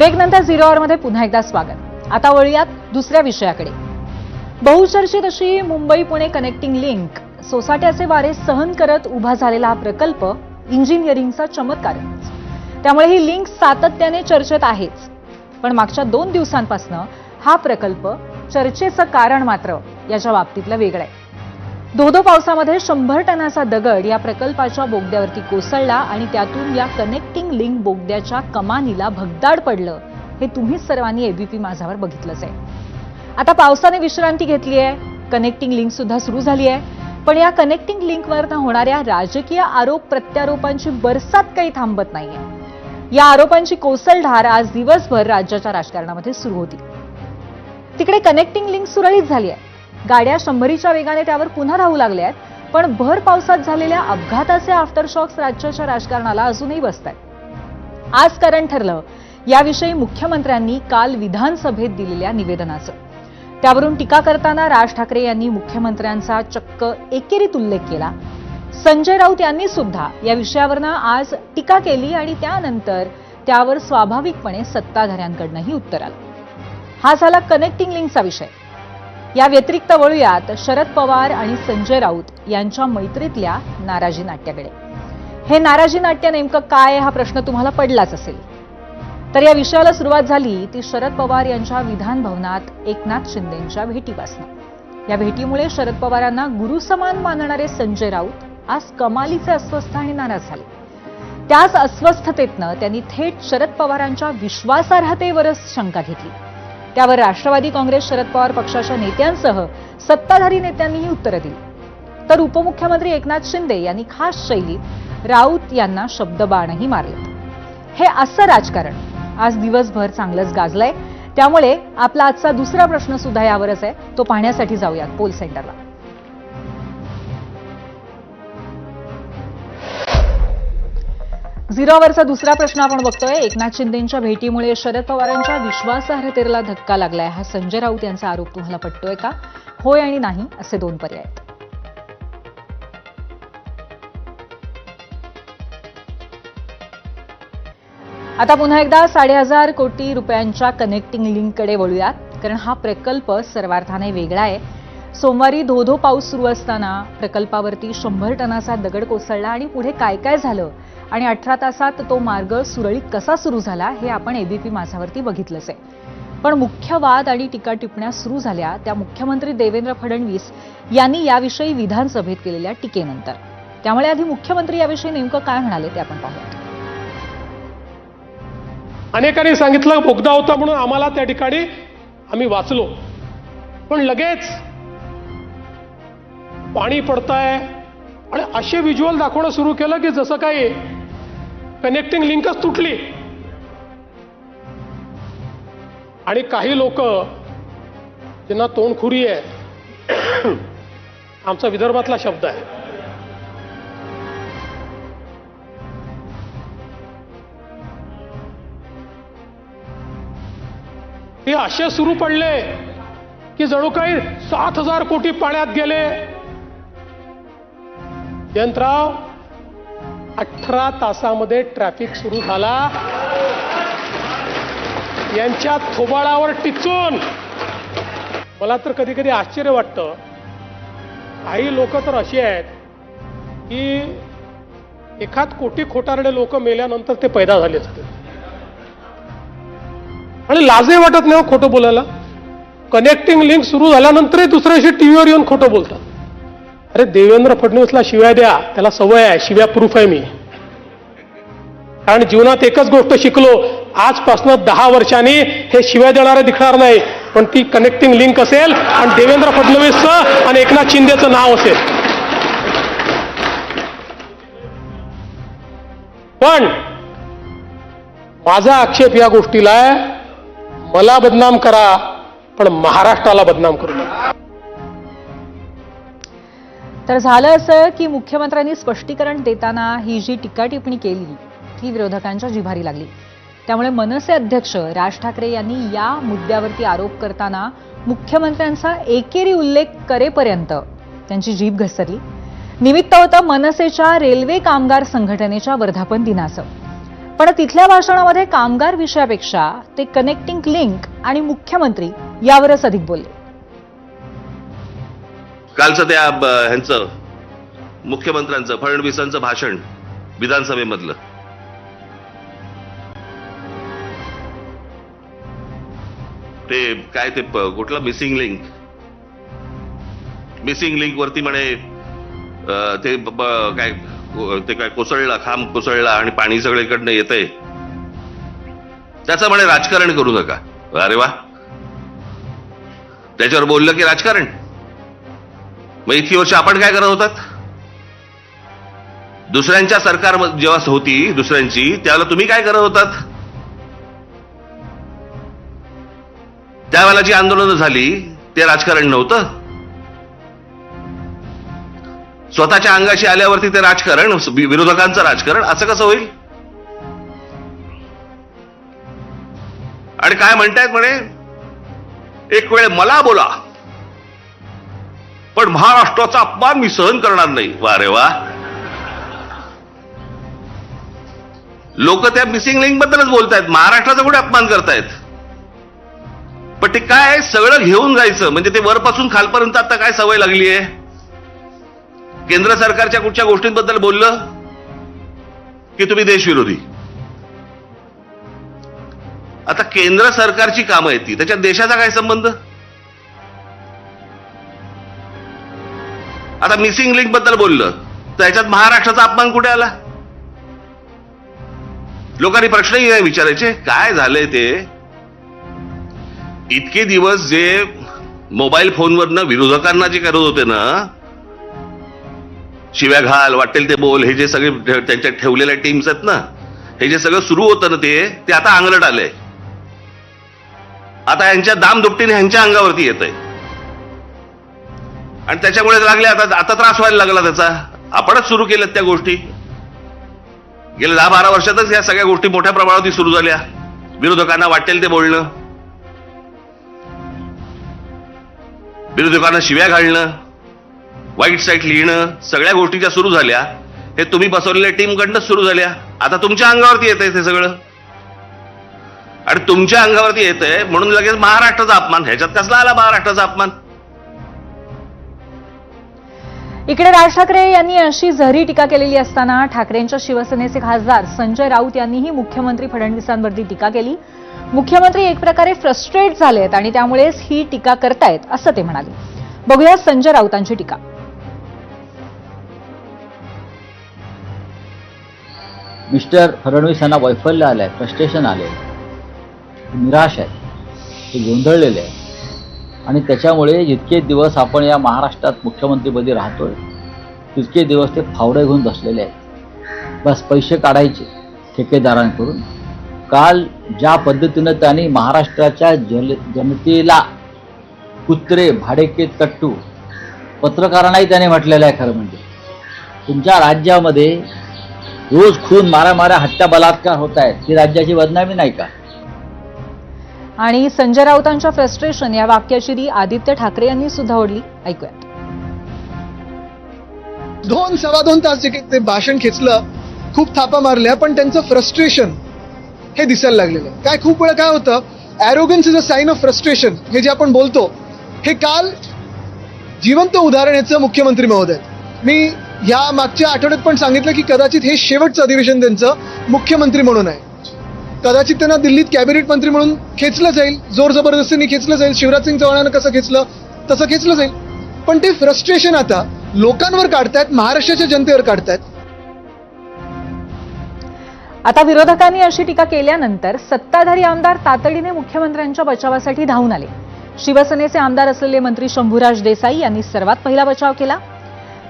ब्रेकनंतर 0 आवरमध्ये पुन्हा एकदा स्वागत। आता वळूयात दुसऱ्या विषयाकडे। बहुचर्चित अशी मुंबई पुणे कनेक्टिंग लिंक सोसाट्याचे वारे सहन करत उभा झालेला हा प्रकल्प इंजिनिअरिंगचा चमत्कारच। त्यामुळे ही लिंक सातत्याने चर्चेत आहेच, पण मागच्या 2 दिवसांपासून हा प्रकल्प चर्चेचं कारण मात्र याच्या बाबतीतलं वेगळं आहे। धोधो पावसामध्ये 100 टनाचा दगड या प्रकल्पाच्या बोगद्यावरती कोसळला आणि त्यातून या कनेक्टिंग लिंक बोगद्याच्या कमानीला भगदाड पडलं, हे तुम्ही सर्वांनी एबीपी माझावर बघितलंच आहे। आता पावसाने विश्रांती घेतली आहे, कनेक्टिंग लिंक सुद्धा सुरू झाली आहे, पण या कनेक्टिंग लिंकवर होणाऱ्या राजकीय आरोप प्रत्यारोपांची बरसात काही थांबत नाहीये। या आरोपांची कोसळधार आज दिवसभर राज्याच्या राजकारणामध्ये सुरू होती। तिकडे कनेक्टिंग लिंक सुरळीत झाली आहे, गाड्या 100च्या वेगाने त्यावर पुन्हा राहू लागल्या आहेत, पण भर पावसात झालेल्या अपघाताचे आफ्टरशॉक्स राज्याच्या राजकारणाला अजूनही बसतायत। आज कारण ठरलं याविषयी मुख्यमंत्र्यांनी काल विधानसभेत दिलेल्या निवेदनाचं। त्यावरून टीका करताना राज ठाकरे यांनी मुख्यमंत्र्यांचा चक्क एकेरीत उल्लेख केला। संजय राऊत यांनी सुद्धा या विषयावरनं आज टीका केली आणि त्यानंतर त्यावर स्वाभाविकपणे सत्ताधाऱ्यांकडूनही उत्तर आलं। हा झाला कनेक्टिंग लिंकचा विषय। या व्यतिरिक्त वळूयात शरद पवार आणि संजय राऊत यांच्या मैत्रीतल्या नाराजी नाट्याकडे। हे नाराजी नाट्य नेमकं काय हा प्रश्न तुम्हाला पडलाच असेल। तर या विषयाला सुरुवात झाली ती शरद पवार यांच्या विधान भवनात एकनाथ शिंदेंच्या भेटीपासून। या भेटीमुळे शरद पवारांना गुरुसमान मानणारे संजय राऊत आज कमालीचे अस्वस्थ आणि नाराज झाले। त्याच अस्वस्थतेतनं त्यांनी थेट शरद पवारांच्या विश्वासार्हतेवरच शंका घेतली। त्यावर राष्ट्रवादी काँग्रेस शरद पवार पक्षाच्या नेत्यांसह सत्ताधारी नेत्यांनीही उत्तरं दिली। तर उपमुख्यमंत्री एकनाथ शिंदे यांनी खास शैलीत राऊत यांना शब्दबाणही मारले। हे असं राजकारण आज दिवसभर चांगलंच गाजलंय। त्यामुळे आपला आजचा दुसरा प्रश्न सुद्धा यावरच आहे, तो पाहण्यासाठी जाऊयात पोल सेंटरला। झिरोवरचा दुसरा प्रश्न आपण बघतोय। एकनाथ शिंदेंच्या भेटीमुळे शरद पवारांच्या विश्वासार्हतेला धक्का लागलाय, हा संजय राऊत यांचा आरोप तुम्हाला पटतोय का? होय आणि नाही असे 2 पर्याय आहेत। आता पुन्हा एकदा 1,500 कोटी रुपयांच्या कनेक्टिंग लिंककडे वळूयात, कारण हा प्रकल्प सर्वार्थाने वेगळा आहे। सोमवारी धोधो पाऊस सुरू असताना प्रकल्पावरती 100 टनाचा दगड कोसळला आणि पुढे काय काय झालं आणि 18 तासात तो मार्ग सुरळीत कसा सुरू झाला हे आपण एबीपी माझावरती बघितलंच आहे। पण मुख्य वाद आणि टीका टिप्पण्या सुरू झाल्या त्या मुख्यमंत्री देवेंद्र फडणवीस यांनी याविषयी विधानसभेत केलेल्या टीकेनंतर। त्यामुळे आधी मुख्यमंत्री याविषयी नेमकं काय म्हणाले ते आपण पाहूया। अनेकांनी सांगितलं बोगदा होता म्हणून आम्हाला त्या ठिकाणी आम्ही वाचलो, पण लगेच पाणी पडतंय आणि असे व्हिज्युअल दाखवणं सुरू केलं की जसं काही कनेक्टिंग लिंकच तुटली। आणि काही लोक ज्यांना तोंडखुरी आहे, आमचा विदर्भातला शब्द आहे, ते असे सुरू पडले की जणू काही 7,000 कोटी पाण्यात गेले। जयंतराव, 18 तासामध्ये ट्रॅफिक सुरू झाला। यांच्या थोबाळावर टिचून मला तर कधी कधी आश्चर्य वाटतं। काही लोक तर अशी आहेत की एखाद कोटी खोटारडे लोक मेल्यानंतर ते पैदा झाले असते आणि लाजही वाटत नाही खोटं बोलायला। कनेक्टिंग लिंक सुरू झाल्यानंतरही दुसऱ्या दिवशी टीव्हीवर येऊन खोटं बोलतात। अरे देवेंद्र फडणवीसला शिव्या द्या, त्याला सवय आहे, शिव्या प्रूफ आहे मी। कारण जीवनात एकच गोष्ट शिकलो, आजपासून 10 वर्षांनी हे शिव्या देणारे दिसणार नाही, पण ती कनेक्टिंग लिंक असेल आणि देवेंद्र फडणवीसचं आणि एकनाथ शिंदेचं नाव असेल। पण माझा आक्षेप या गोष्टीला आहे, मला बदनाम करा पण महाराष्ट्राला बदनाम करू नका। तर झालं असं की मुख्यमंत्र्यांनी स्पष्टीकरण देताना ही जी टीका टिप्पणी केली ती विरोधकांच्या जिव्हारी लागली। त्यामुळे मनसे अध्यक्ष राज ठाकरे यांनी या मुद्द्यावरती आरोप करताना मुख्यमंत्र्यांचा एकेरी उल्लेख करेपर्यंत त्यांची जीभ घसरली। निमित्त होतं मनसेच्या रेल्वे कामगार संघटनेच्या वर्धापन दिनाचं। पण तिथल्या भाषणामध्ये कामगार विषयापेक्षा ते कनेक्टिंग लिंक आणि मुख्यमंत्री यावरच अधिक बोलले. कालचं त्या ह्यांचं मुख्यमंत्र्यांचं फडणवीसांचं भाषण विधानसभेमधलं ते काय ते कुठलं मिसिंग लिंक वरती म्हणे ते काय कोसळला, खांब कोसळला आणि पाणी सगळीकडनं येतंय, त्याचं म्हणे राजकारण करू नका. अरे वा, त्याच्यावर बोललं की राजकारण. मग इतकी वर्ष आपण काय करत होतात? दुसऱ्यांच्या सरकार जेव्हा होती दुसऱ्यांची, त्यावेळेला तुम्ही काय करत होतात? त्यावेळेला जी आंदोलनं झाली ते राजकारण नव्हतं. स्वतःच्या अंगाशी आल्यावरती ते राजकारण, विरोधकांचं राजकारण, असं कसं होईल? आणि काय म्हणतायत म्हणे, एक वेळ मला बोला पण महाराष्ट्राचा अपमान मी सहन करणार नाही. वा रे वा, लोक त्या मिसिंग लिंक बद्दलच बोलतायत, महाराष्ट्राचा कुठे अपमान करतायत? पण ते काय सगळं घेऊन जायचं, म्हणजे ते वरपासून खालपर्यंत आता काय सवय लागली आहे? केंद्र सरकारच्या कुठच्या गोष्टींबद्दल बोललं की तुम्ही देशविरोधी. आता केंद्र सरकारची कामं आहेत ती, त्याच्यात देशाचा काय संबंध? आता मिसिंग लिंक बद्दल बोललं तर याच्यात महाराष्ट्राचा अपमान कुठे आला? लोकांनी प्रश्नही नाही विचारायचे. काय झालंय ते, इतके दिवस जे मोबाईल फोनवरनं विरोधकांना जे करत होते ना, शिव्या घाल, वाटेल ते बोल, हे जे सगळे त्यांच्या ठेवलेल्या टीम्स आहेत ना, हे जे सगळं सुरू होतं ना, ते आता अंगलट आलंय. आता यांच्या दामदुपटीने ह्यांच्या अंगावरती येत आहे आणि त्याच्यामुळे लागले आता त्रास व्हायला लागला त्याचा. आपणच सुरू केल्यात त्या गोष्टी. गेल्या 10-12 वर्षातच या सगळ्या गोष्टी मोठ्या प्रमाणावरती सुरू झाल्या. विरोधकांना वाटेल ते बोलणं, विरोधकांना शिव्या घालणं, वाईट साईट लिहिणं, सगळ्या गोष्टी ज्या सुरू झाल्या हे तुम्ही बसवलेल्या टीमकडनंच सुरू झाल्या. आता तुमच्या अंगावरती येतंय ते सगळं, आणि तुमच्या अंगावरती येतंय म्हणून लगेच महाराष्ट्राचा अपमान. ह्याच्यात कसला आला महाराष्ट्राचा अपमान? इकडे राज ठाकरे यांनी अशी जहरी टीका केलेली असताना ठाकरेंच्या शिवसेनेचे खासदार संजय राऊत यांनीही मुख्यमंत्री फडणवीसांवरती टीका केली. मुख्यमंत्री एक प्रकारे फ्रस्ट्रेट झालेत आणि त्यामुळेच ही टीका करतायत असं ते म्हणाले. बघूया संजय राऊतांची टीका. मिस्टर फडणवीस यांना वैफल्य आलंय, फ्रस्ट्रेशन आलंय, निराश आहे, ते गोंधळलेले आहे आणि त्याच्यामुळे जितके दिवस आपण या महाराष्ट्रात मुख्यमंत्रीपदी राहतोय तितके दिवस ते फावडे घेऊन बसलेले आहेत. बस पैसे काढायचे ठेकेदारांकडून. काल ज्या पद्धतीनं त्यांनी महाराष्ट्राच्या जनतेला कुत्रे, भाडेके, तट्टू, पत्रकारांनाही त्याने म्हटलेलं आहे, खरं म्हणजे तुमच्या राज्यामध्ये रोज खून, मारामाऱ्या, हत्या, बलात्कार होत आहेत, ही राज्याची बदनामी नाही का? आणि संजय राऊतांच्या फ्रस्ट्रेशन या वाक्याची आदित्य ठाकरे यांनी सुद्धा ओढली. ऐकूया. 2-2.25 तास जे ते भाषण खेचलं, खूप थापा मारल्या, पण त्यांचं फ्रस्ट्रेशन हे दिसायला लागलेलं आहे. काय खूप वेळा काय होतं, arrogance is a sign of frustration, हे जे आपण बोलतो, हे काल जिवंत उदाहरण याचं मुख्यमंत्री महोदय. मी या मागच्या आठवड्यात पण सांगितलं की कदाचित हे शेवटचं अधिवेशन त्यांचं मुख्यमंत्री म्हणून आहे. कदाचित त्यांना दिल्लीत कॅबिनेट मंत्री म्हणून खेचलं जाईल, जोर जबरदस्तीने खेचलं जाईल. शिवराज सिंग चौहानानं कसं खेचलं तसं खेचलं जाईल. पण ते फ्रस्ट्रेशन आता लोकांवर काढतायत, महाराष्ट्राच्या जनतेवर काढतायत. आता विरोधकांनी अशी टीका केल्यानंतर सत्ताधारी आमदार तातडीने मुख्यमंत्र्यांच्या बचावासाठी धावून आले. शिवसेनेचे आमदार असलेले मंत्री शंभूराज देसाई यांनी सर्वात पहिला बचाव केला.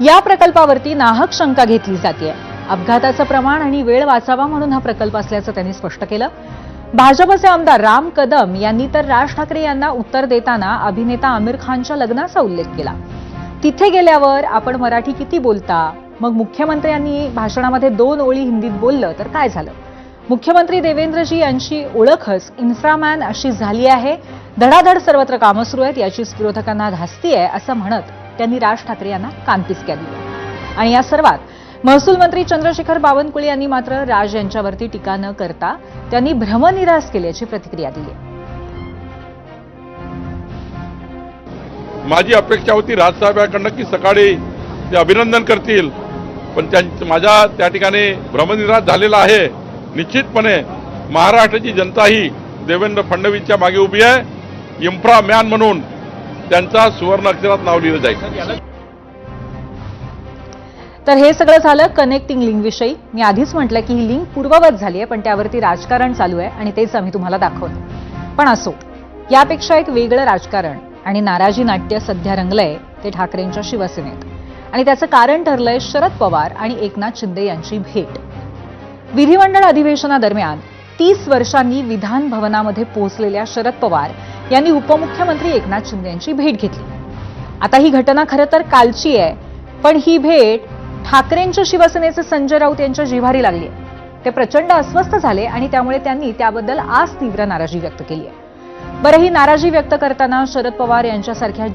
या प्रकल्पावरती नाहक शंका घेतली जाते. अपघाताचं प्रमाण आणि वेळ वाचावा म्हणून हा प्रकल्प असल्याचं त्यांनी स्पष्ट केलं. भाजपचे आमदार राम कदम यांनी तर राज ठाकरे यांना उत्तर देताना अभिनेता आमिर खानच्या लग्नाचा उल्लेख केला. तिथे गेल्यावर आपण मराठी किती बोलता? मग मुख्यमंत्र्यांनी भाषणामध्ये 2 ओळी हिंदीत बोललं तर काय झालं? मुख्यमंत्री देवेंद्रजी यांची ओळखच इन्फ्रामॅन अशी झाली आहे. धडाधड सर्वत्र कामं सुरू आहेत, याचीच विरोधकांना धास्ती आहे असं म्हणत त्यांनी राज ठाकरे यांना कानपिचक्या दिल्या. आणि या सर्वात महसूल मंत्री चंद्रशेखर बावनकुळे यांनी मात्र राज यांच्यावरती टीका न करता त्यांनी भ्रमनिरास केल्याची प्रतिक्रिया दिली आहे. माझी अपेक्षा होती राजसाहेबांकडनं की सकाळी ते अभिनंदन करतील, पण माझ्या त्या ठिकाणी भ्रमनिरास झालेला आहे. निश्चितपणे महाराष्ट्राची जनता ही देवेंद्र फडणवीसच्या मागे उभी आहे. इन्फ्रा मॅन म्हणून त्यांचा सुवर्ण अक्षरात नाव लिहिलं जाईल. तर हे सगळं झालं कनेक्टिंग लिंक विषयी. मी आधीच म्हटलं की ही लिंक पूर्ववत झाली आहे, पण त्यावरती राजकारण चालू आहे आणि तेच आम्ही तुम्हाला दाखवतो. पण असो, यापेक्षा एक वेगळं राजकारण आणि नाराजी नाट्य सध्या रंगलंय ते ठाकरेंच्या शिवसेनेत. आणि त्याचं कारण ठरलंय शरद पवार आणि एकनाथ शिंदे यांची भेट. विधिमंडळ अधिवेशनादरम्यान 30 वर्षांनी विधान भवनामध्ये पोहोचलेल्या शरद पवार यांनी उपमुख्यमंत्री एकनाथ शिंदे यांची भेट घेतली. आता ही घटना खरं तर कालची आहे, पण ही भेट ठाकरेंच्या शिवसेनेचे संजय राऊत यांच्या जिव्हारी लागली आहे. ते प्रचंड अस्वस्थ झाले आणि त्यामुळे त्यांनी त्याबद्दल आज तीव्र नाराजी व्यक्त केली आहे. बरं, ही नाराजी व्यक्त करताना शरद पवार यांच्यासारख्या